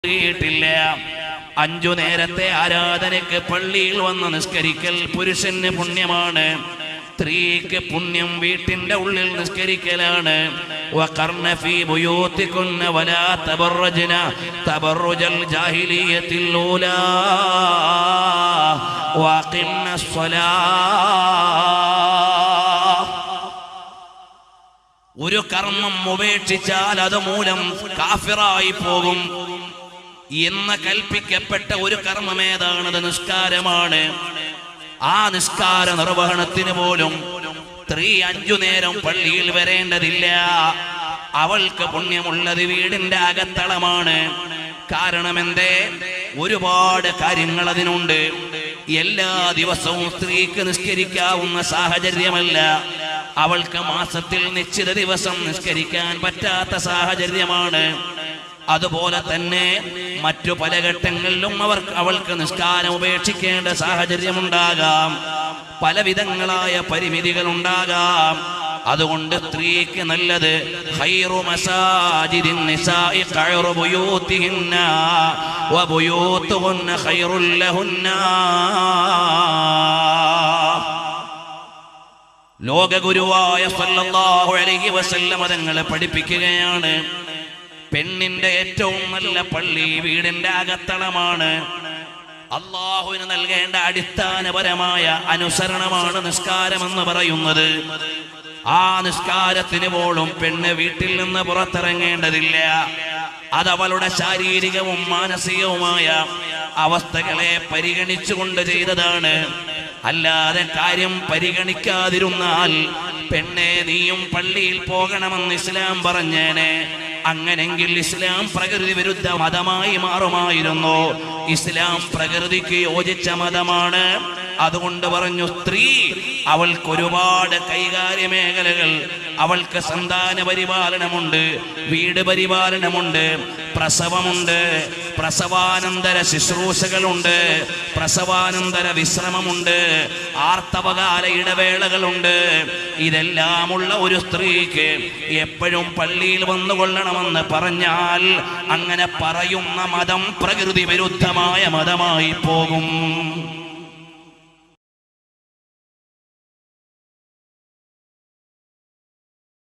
5 നേരത്തെ ആരാധനയ്ക്ക് പള്ളിയിൽ വന്ന് നിസ്കരിക്കൽ പുരുഷന് പുണ്യമാണ്. സ്ത്രീക്ക് പുണ്യം വീട്ടിന്റെ ഉള്ളിൽ നിസ്കരിക്കലാണ്. വഖർന ഫീ ബുയൂതികുന്ന വലാ തബറജ്ന തബറുജൽ ജാഹിലിയ്യത്തിൽ ഊലാ വഖിംനസ് സ്വലാഹ്. ഒരു കർമ്മം ഉപേക്ഷിച്ചാൽ അത് മൂലം കാഫിറായി പോകും എന്ന് കൽപ്പിക്കപ്പെട്ട ഒരു കർമ്മം ഏതാണത്? നിസ്കാരമാണ്. ആ നിസ്കാര നിർവഹണത്തിന് പോലും സ്ത്രീ 5 നേരം പള്ളിയിൽ വരേണ്ടതില്ല. അവൾക്ക് പുണ്യമുള്ളത് വീടിന്റെ അകത്തളമാണ്. കാരണം എന്തേ? ഒരുപാട് കാര്യങ്ങൾ അതിനുണ്ട്. എല്ലാ ദിവസവും സ്ത്രീക്ക് നിസ്കരിക്കാവുന്ന സാഹചര്യമല്ല. അവൾക്ക് മാസത്തിൽ നിശ്ചിത ദിവസം നിസ്കരിക്കാൻ പറ്റാത്ത സാഹചര്യമാണ്. അതുപോലെ തന്നെ മറ്റു പല ഘട്ടങ്ങളിലും അവൾക്ക് നിസ്കാരം ഉപേക്ഷിക്കേണ്ട സാഹചര്യമുണ്ടാകാം. പലവിധങ്ങളായ പരിമിതികൾ ഉണ്ടാകാം. അതുകൊണ്ട് സ്ത്രീക്ക് നല്ലത് ഖൈറു മസാജിദിൻ നിസാഇ ഖൈറു ബുയൂതിഹിന്ന വബുയൂതുഹുന്ന ഖൈറുൽ ലഹുന്ന. ലോകഗുരുവായ സല്ലല്ലാഹു അലൈഹി വസല്ലം തങ്ങളെ പഠിപ്പിക്കുകയാണ്, പെണ്ണിന്റെ ഏറ്റവും നല്ല പള്ളി വീടിന്റെ അകത്തളമാണ്. അള്ളാഹുവിന് നൽകേണ്ട അടിസ്ഥാനപരമായ അനുസരണമാണ് നിസ്കാരമെന്ന് പറയുന്നത്. ആ നിസ്കാരത്തിന് പോലും പെണ്ണ് വീട്ടിൽ നിന്ന് പുറത്തിറങ്ങേണ്ടതില്ല. അതവളുടെ ശാരീരികവും മാനസികവുമായ അവസ്ഥകളെ പരിഗണിച്ചുകൊണ്ട് ചെയ്തതാണ്. അല്ലാതെ കാര്യം പരിഗണിക്കാതിരുന്നാൽ പെണ്ണെ നീയും പള്ളിയിൽ പോകണമെന്ന് ഇസ്ലാം പറഞ്ഞേനെ. അങ്ങനെങ്കിൽ ഇസ്ലാം പ്രകൃതി വിരുദ്ധ മതമായി മാറുമായിരുന്നു. ഇസ്ലാം പ്രകൃതിക്ക് യോജിച്ച മതമാണ്. അതുകൊണ്ട് പറഞ്ഞു, സ്ത്രീ അവൾക്ക് ഒരുപാട് കൈകാര്യ മേഖലകൾ, അവൾക്ക് സന്താന പരിപാലനമുണ്ട്, വീട് പരിപാലനമുണ്ട്, പ്രസവമുണ്ട്, പ്രസവാനന്തര ശുശ്രൂഷകളുണ്ട്, പ്രസവാനന്തര വിശ്രമമുണ്ട്, ആർത്തവകാല ഇടവേളകളുണ്ട്. ഇതെല്ലാമുള്ള ഒരു സ്ത്രീക്ക് എപ്പോഴും പള്ളിയിൽ വന്നുകൊള്ളണമെന്ന് പറഞ്ഞാൽ അങ്ങനെ പറയുന്ന മതം പ്രകൃതി വിരുദ്ധമായ മതമായി പോകും.